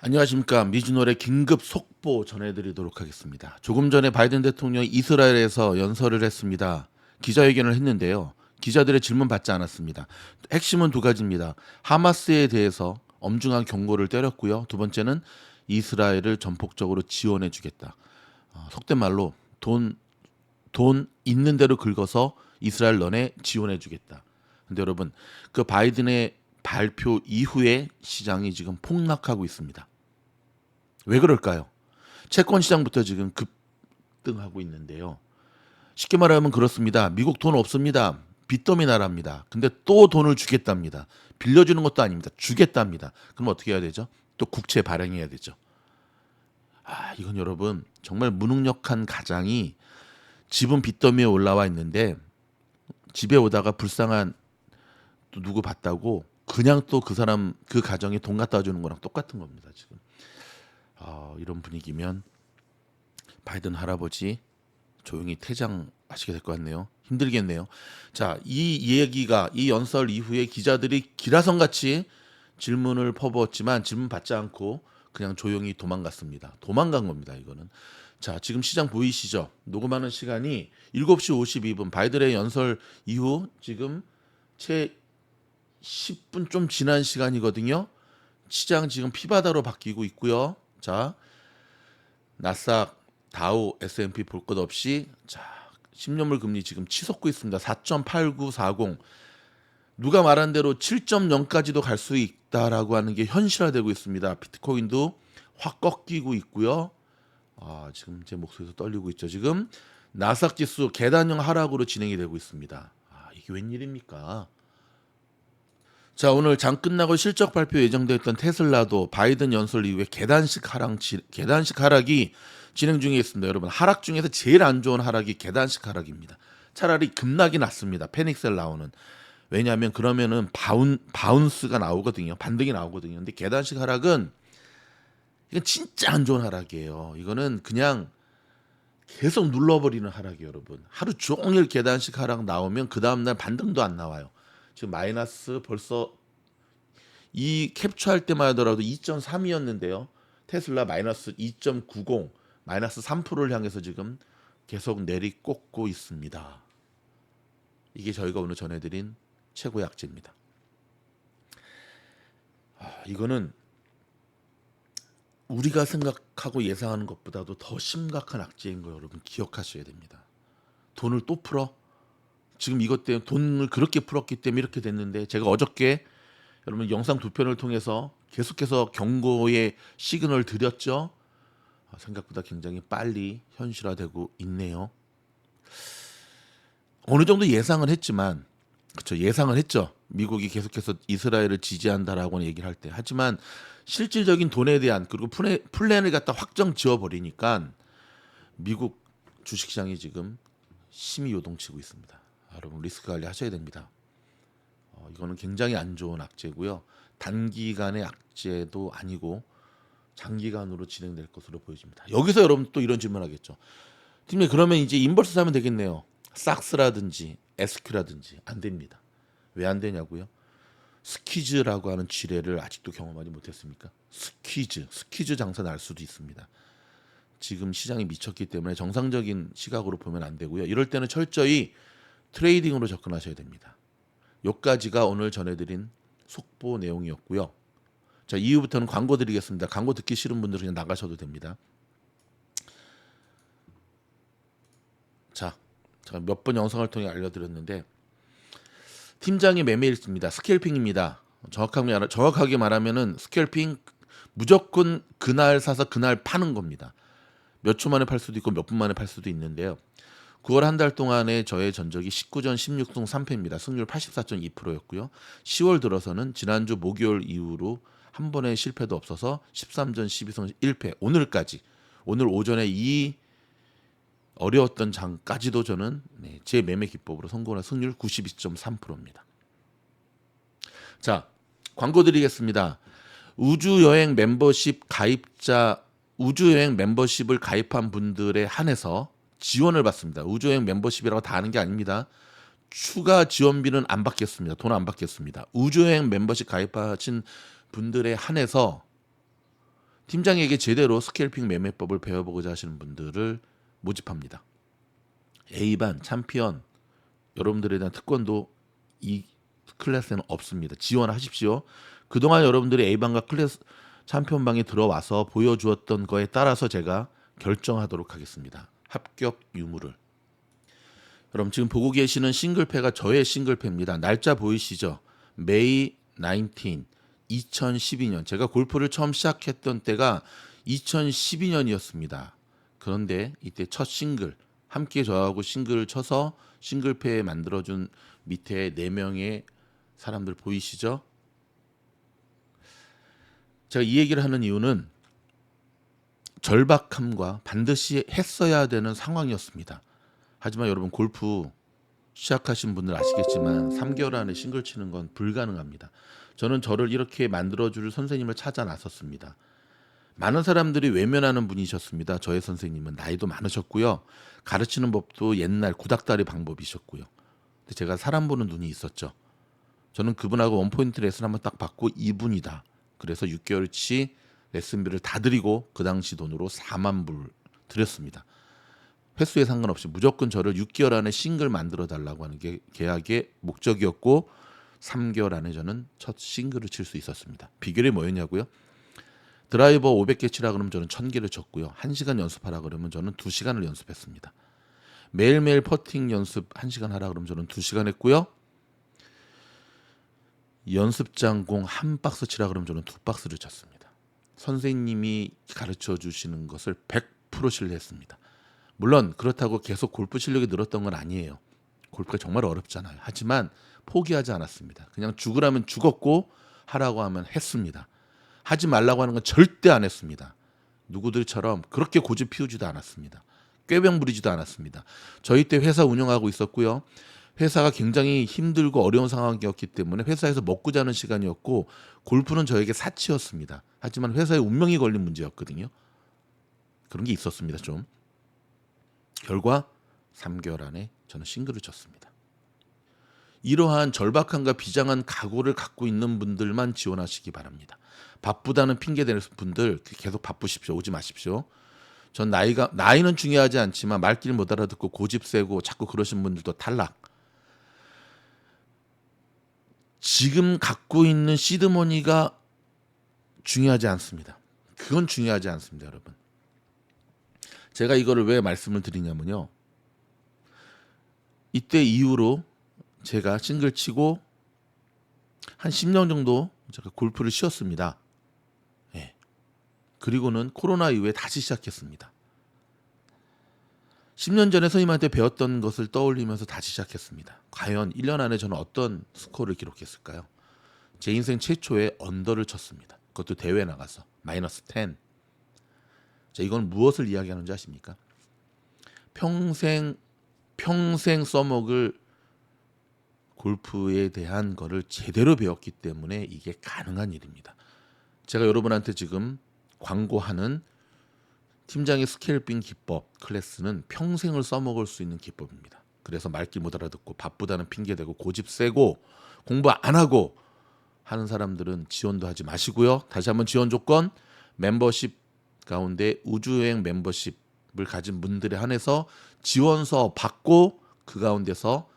안녕하십니까. 미주노래 긴급 속보 전해드리도록 하겠습니다. 조금 전에 바이든 대통령이 이스라엘에서 연설을 했습니다. 기자회견을 했는데요. 기자들의 질문 받지 않았습니다. 핵심은 두 가지입니다. 하마스에 대해서 엄중한 경고를 때렸고요. 두 번째는 이스라엘을 전폭적으로 지원해 주겠다. 속된 말로 돈 있는 대로 긁어서 이스라엘 너네 지원해 주겠다. 근데 여러분, 그 바이든의 발표 이후에 시장이 지금 폭락하고 있습니다. 왜 그럴까요? 채권 시장부터 지금 급등하고 있는데요. 쉽게 말하면 그렇습니다. 미국 돈 없습니다. 빚더미 나라입니다. 근데 또 돈을 주겠답니다. 빌려주는 것도 아닙니다. 주겠답니다. 그럼 어떻게 해야 되죠? 또 국채 발행해야 되죠. 이건 여러분 정말 무능력한 가장이 집은 빚더미에 올라와 있는데 집에 오다가 불쌍한 또 누구 봤다고 그냥 또 그 사람 그 가정에 돈 갖다 주는 거랑 똑같은 겁니다. 지금 이런 분위기면 바이든 할아버지 조용히 퇴장하시게 될 것 같네요. 힘들겠네요. 자, 이 연설 이후에 기자들이 기라성같이 질문을 퍼부었지만 질문 받지 않고 그냥 조용히 도망갔습니다. 도망간 겁니다, 이거는. 자, 지금 시장 보이시죠? 녹음하는 시간이 7시 52분 바이든의 연설 이후 지금 채 10분 좀 지난 시간이거든요. 시장 지금 피바다로 바뀌고 있고요. 자, 나스닥, 다우, S&P 볼 것 없이 자 10년물 금리 지금 치솟고 있습니다. 4.8940. 누가 말한 대로 7.0까지도 갈 수 있다라고 하는 게 현실화되고 있습니다. 비트코인도 확 꺾이고 있고요. 지금 제 목소리에서 떨리고 있죠. 지금 나스닥 지수 계단형 하락으로 진행이 되고 있습니다. 이게 웬일입니까? 자, 오늘 장 끝나고 실적 발표 예정되어 있던 테슬라도 바이든 연설 이후에 계단식 하락이 진행 중에 있습니다. 여러분, 하락 중에서 제일 안 좋은 하락이 계단식 하락입니다. 차라리 급락이 낫습니다. 패닉셀 나오는. 왜냐하면 그러면은 바운스가 나오거든요. 반등이 나오거든요. 근데 계단식 하락은 이건 진짜 안 좋은 하락이에요. 이거는 그냥 계속 눌러버리는 하락이에요, 여러분. 하루 종일 계단식 하락 나오면 그 다음날 반등도 안 나와요. 지금 마이너스 벌써 이 캡처할 때만 하더라도 2.3이었는데요. 테슬라 마이너스 2.90, 마이너스 3%를 향해서 지금 계속 내리꽂고 있습니다. 이게 저희가 오늘 전해드린 최고의 악재입니다. 이거는 우리가 생각하고 예상하는 것보다도 더 심각한 악재인 거 여러분 기억하셔야 됩니다. 돈을 또 풀어? 지금 이것 때문에 돈을 그렇게 풀었기 때문에 이렇게 됐는데 제가 어저께 여러분 영상 두 편을 통해서 계속해서 경고의 시그널을 드렸죠. 생각보다 굉장히 빨리 현실화되고 있네요. 어느 정도 예상은 했지만 그렇죠. 예상을 했죠. 미국이 계속해서 이스라엘을 지지한다라고 얘기를 할 때. 하지만 실질적인 돈에 대한 그리고 플랜을 갖다 확정 지어버리니까 미국 주식시장이 지금 심히 요동치고 있습니다. 여러분 리스크 관리 하셔야 됩니다. 이거는 굉장히 안 좋은 악재고요. 단기간의 악재도 아니고 장기간으로 진행될 것으로 보여집니다. 여기서 여러분 또 이런 질문하겠죠. 팀장님 그러면 이제 인버스 사면 되겠네요. 삭스라든지 SQ라든지 안 됩니다. 왜 안 되냐고요? 스퀴즈라고 하는 지뢰를 아직도 경험하지 못했습니까? 스퀴즈 장사 날 수도 있습니다. 지금 시장이 미쳤기 때문에 정상적인 시각으로 보면 안 되고요. 이럴 때는 철저히 트레이딩으로 접근하셔야 됩니다. 요까지가 오늘 전해드린 속보 내용이었고요. 자, 이후부터는 광고 드리겠습니다. 광고 듣기 싫은 분들은 그냥 나가셔도 됩니다. 자, 제가 몇 번 영상을 통해 알려드렸는데 팀장의 매매일수입니다. 스캘핑입니다. 정확하게 말하면은 스캘핑 무조건 그날 사서 그날 파는 겁니다. 몇 초 만에 팔 수도 있고 몇 분 만에 팔 수도 있는데요. 9월 한 달 동안의 저의 전적이 19전 16승 3패입니다. 승률 84.2%였고요. 10월 들어서는 지난주 목요일 이후로 한 번의 실패도 없어서 13전 12승 1패. 오늘 오전에 이 어려웠던 장까지도 저는 제 매매 기법으로 성공한 승률 92.3%입니다. 자, 광고 드리겠습니다. 우주여행 멤버십을 가입한 분들에 한해서 지원을 받습니다. 우주여행 멤버십이라고 다 하는 게 아닙니다. 추가 지원비는 안 받겠습니다. 돈 안 받겠습니다. 우주여행 멤버십 가입하신 분들에 한해서 팀장에게 제대로 스캘핑 매매법을 배워보고자 하시는 분들을 모집합니다. A반, 챔피언 여러분들에 대한 특권도 이 클래스에는 없습니다. 지원하십시오. 그동안 여러분들이 A반과 클래스 챔피언방에 들어와서 보여주었던 거에 따라서 제가 결정하도록 하겠습니다. 합격 유무를. 여러분 지금 보고 계시는 싱글패가 저의 싱글패입니다. 날짜 보이시죠? May 19, 2012년. 제가 골프를 처음 시작했던 때가 2012년이었습니다. 그런데 이때 첫 싱글, 함께 저하고 싱글을 쳐서 싱글패 만들어준 밑에 4명의 사람들 보이시죠? 제가 이 얘기를 하는 이유는 절박함과 반드시 했어야 되는 상황이었습니다. 하지만 여러분 골프 시작하신 분들 아시겠지만 3개월 안에 싱글 치는 건 불가능합니다. 저는 저를 이렇게 만들어줄 선생님을 찾아 나섰습니다. 많은 사람들이 외면하는 분이셨습니다. 저의 선생님은 나이도 많으셨고요. 가르치는 법도 옛날 구닥다리 방법이셨고요. 근데 제가 사람 보는 눈이 있었죠. 저는 그분하고 원포인트 레슨 한번 딱 받고 이분이다. 그래서 6개월치 레슨비를 다 드리고 그 당시 돈으로 4만 불 드렸습니다. 횟수에 상관없이 무조건 저를 6개월 안에 싱글 만들어 달라고 하는 게 계약의 목적이었고 3개월 안에 저는 첫 싱글을 칠 수 있었습니다. 비결이 뭐였냐고요? 드라이버 500개 치라 그러면 저는 1000개를 쳤고요. 1시간 연습하라 그러면 저는 2시간을 연습했습니다. 매일매일 퍼팅 연습 1시간 하라 그러면 저는 2시간 했고요. 연습장 공 한 박스 치라 그러면 저는 2박스를 쳤습니다. 선생님이 가르쳐 주시는 것을 100% 신뢰했습니다. 물론 그렇다고 계속 골프 실력이 늘었던 건 아니에요. 골프가 정말 어렵잖아요. 하지만 포기하지 않았습니다. 그냥 죽으라면 죽었고 하라고 하면 했습니다. 하지 말라고 하는 건 절대 안 했습니다. 누구들처럼 그렇게 고집 피우지도 않았습니다. 꾀병 부리지도 않았습니다. 저희 때 회사 운영하고 있었고요. 회사가 굉장히 힘들고 어려운 상황이었기 때문에 회사에서 먹고 자는 시간이었고 골프는 저에게 사치였습니다. 하지만 회사에 운명이 걸린 문제였거든요. 그런 게 있었습니다. 좀. 결과 3개월 안에 저는 싱글을 쳤습니다. 이러한 절박함과 비장한 각오를 갖고 있는 분들만 지원하시기 바랍니다. 바쁘다는 핑계 대는 분들 계속 바쁘십시오. 오지 마십시오. 전 나이는 중요하지 않지만 말귀를 못 알아듣고 고집 세고 자꾸 그러신 분들도 탈락. 지금 갖고 있는 시드머니가 중요하지 않습니다. 그건 중요하지 않습니다, 여러분. 제가 이거를 왜 말씀을 드리냐면요. 이때 이후로 제가 싱글 치고 한 10년 정도 제가 골프를 쉬었습니다. 예. 그리고는 코로나 이후에 다시 시작했습니다. 10년 전에 선생님한테 배웠던 것을 떠올리면서 다시 시작했습니다. 과연 1년 안에 저는 어떤 스코어를 기록했을까요? 제 인생 최초의 언더를 쳤습니다. 그것도 대회 나가서 마이너스 10. 자, 이건 무엇을 이야기하는지 아십니까? 평생 써먹을 골프에 대한 거를 제대로 배웠기 때문에 이게 가능한 일입니다. 제가 여러분한테 지금 광고하는 팀장의 스케일핑 기법 클래스는 평생을 써먹을 수 있는 기법입니다. 그래서 말귀 못 알아듣고 바쁘다는 핑계대고 고집 세고 공부 안 하고 하는 사람들은 지원도 하지 마시고요. 다시 한번 지원 조건 멤버십 가운데 우주여행 멤버십을 가진 분들에 한해서 지원서 받고 그 가운데서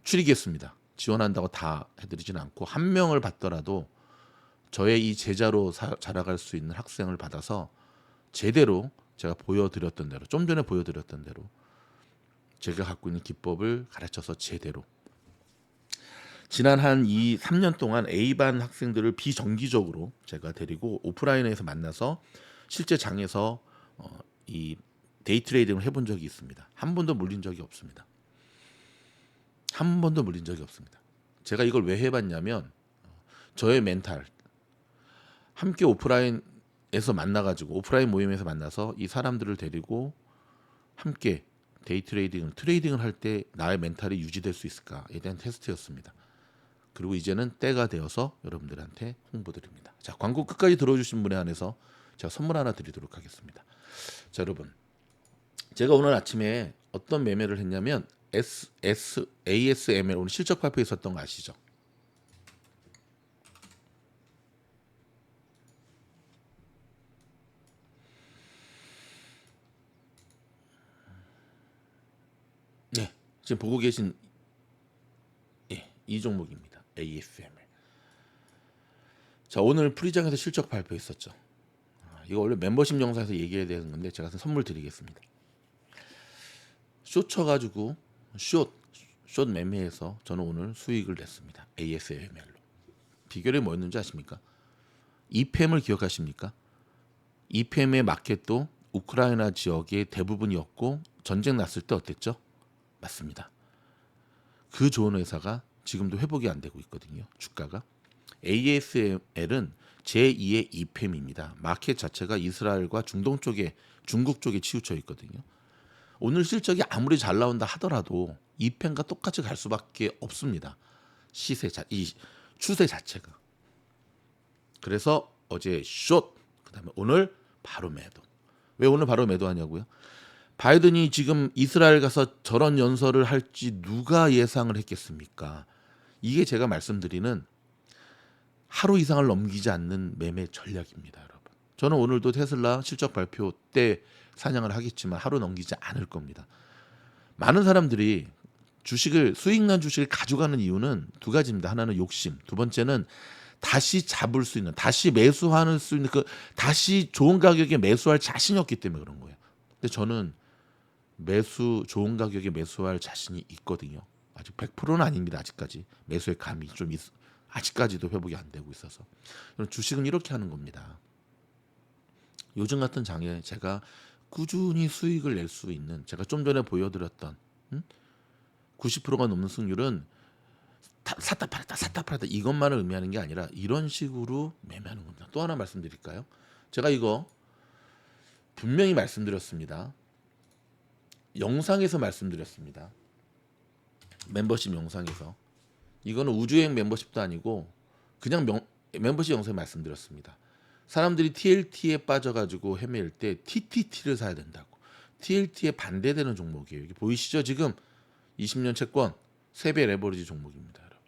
추리겠습니다. 지원한다고 다 해드리지는 않고 한 명을 받더라도 저의 이 제자로 자라갈 수 있는 학생을 받아서 제대로 제가 보여드렸던 대로 좀 전에 보여드렸던 대로 제가 갖고 있는 기법을 가르쳐서 제대로 지난 한 3년 동안 A반 학생들을 비정기적으로 제가 데리고 오프라인에서 만나서 실제 장에서 이 데이 트레이딩을 해본 적이 있습니다. 한 번도 물린 적이 없습니다. 한 번도 물린 적이 없습니다. 제가 이걸 왜 해봤냐면 저의 멘탈 함께 오프라인에서 만나가지고 오프라인 모임에서 만나서 이 사람들을 데리고 함께 데이 트레이딩을 할 때 나의 멘탈이 유지될 수 있을까에 대한 테스트였습니다. 그리고 이제는 때가 되어서 여러분들한테 홍보드립니다. 자, 광고 끝까지 들어주신 분에 한해서 제가 선물 하나 드리도록 하겠습니다. 자, 여러분, 제가 오늘 아침에 어떤 매매를 했냐면 ASML 오늘 실적 발표 있었던 거 아시죠? 지금 보고 계신 이 종목입니다. ASML. 자, 오늘 프리장에서 실적 발표했었죠. 이거 원래 멤버십 영상에서 얘기해야 되는 건데 제가 선물 드리겠습니다. 숏 쳐가지고 숏 매매해서 저는 오늘 수익을 냈습니다. ASML로. 비결이 뭐였는지 아십니까? EPM을 기억하십니까? EPM의 마켓도 우크라이나 지역의 대부분이었고 전쟁 났을 때 어땠죠? 맞습니다. 그 좋은 회사가 지금도 회복이 안 되고 있거든요. 주가가. ASML은 제2의 EPM입니다. 마켓 자체가 이스라엘과 중동 쪽에 중국 쪽에 치우쳐 있거든요. 오늘 실적이 아무리 잘 나온다 하더라도 EPM과 똑같이 갈 수밖에 없습니다. 이 추세 자체가. 그래서 어제 숏, 그다음에 오늘 바로 매도. 왜 오늘 바로 매도하냐고요? 바이든이 지금 이스라엘 가서 저런 연설을 할지 누가 예상을 했겠습니까? 이게 제가 말씀드리는 하루 이상을 넘기지 않는 매매 전략입니다, 여러분. 저는 오늘도 테슬라 실적 발표 때 사냥을 하겠지만 하루 넘기지 않을 겁니다. 많은 사람들이 수익난 주식을 가져가는 이유는 두 가지입니다. 하나는 욕심, 두 번째는 다시 잡을 수 있는, 다시 매수할 수 있는 다시 좋은 가격에 매수할 자신이 없기 때문에 그런 거예요. 근데 저는 좋은 가격에 매수할 자신이 있거든요. 아직 100%는 아닙니다. 아직까지 매수의 감이 좀 아직까지도 회복이 안 되고 있어서. 주식은 이렇게 하는 겁니다. 요즘 같은 장에 제가 꾸준히 수익을 낼 수 있는, 제가 좀 전에 보여드렸던 90%가 넘는 승률은 샀다 팔았다 이것만을 의미하는 게 아니라 이런 식으로 매매하는 겁니다. 또 하나 말씀드릴까요? 제가 이거 분명히 말씀드렸습니다. 영상에서 말씀드렸습니다. 멤버십 영상에서. 이거는 우주여행 멤버십도 아니고 그냥 멤버십 영상에 말씀드렸습니다. 사람들이 TLT에 빠져가지고 헤매일 때 TTT를 사야 된다고. TLT에 반대되는 종목이에요. 이게 보이시죠? 지금 20년 채권 3배 레버리지 종목입니다, 여러분.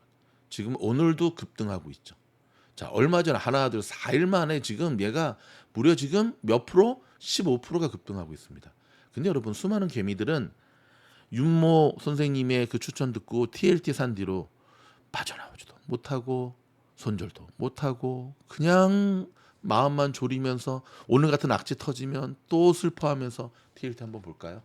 지금 오늘도 급등하고 있죠. 자, 얼마 전에 하나 둘 4일 만에 지금 얘가 무려 지금 몇 프로? 15%가 급등하고 있습니다. 근데 여러분, 수많은 개미들은 윤모 선생님의 그 추천 듣고 TLT 산 뒤로 빠져나오지도 못하고 손절도 못하고 그냥 마음만 졸이면서 오늘 같은 악재 터지면 또 슬퍼하면서 TLT 한번 볼까요?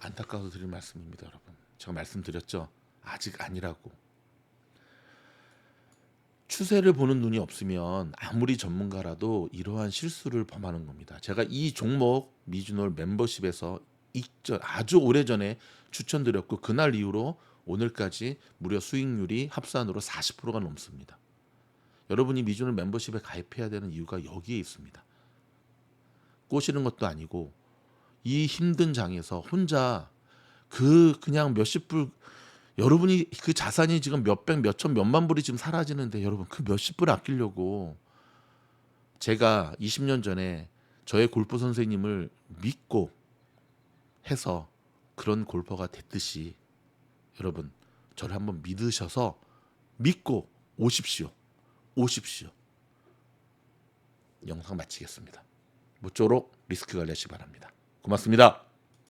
안타까워서 드릴 말씀입니다, 여러분. 제가 말씀드렸죠. 아직 아니라고. 추세를 보는 눈이 없으면 아무리 전문가라도 이러한 실수를 범하는 겁니다. 제가 이 종목 미주놀 멤버십에서 아주 오래전에 추천드렸고 그날 이후로 오늘까지 무려 수익률이 합산으로 40%가 넘습니다. 여러분이 미주놀 멤버십에 가입해야 되는 이유가 여기에 있습니다. 꼬시는 것도 아니고 이 힘든 장에서 혼자 그냥 몇십 불, 여러분이 그 자산이 지금 몇백, 몇천, 몇만 불이 지금 사라지는데 여러분 그 몇십 불 아끼려고 제가 20년 전에 저의 골프 선생님을 믿고 해서 그런 골퍼가 됐듯이 여러분 저를 한번 믿으셔서 믿고 오십시오. 영상 마치겠습니다. 모쪼록 리스크 관리하시기 바랍니다. 고맙습니다.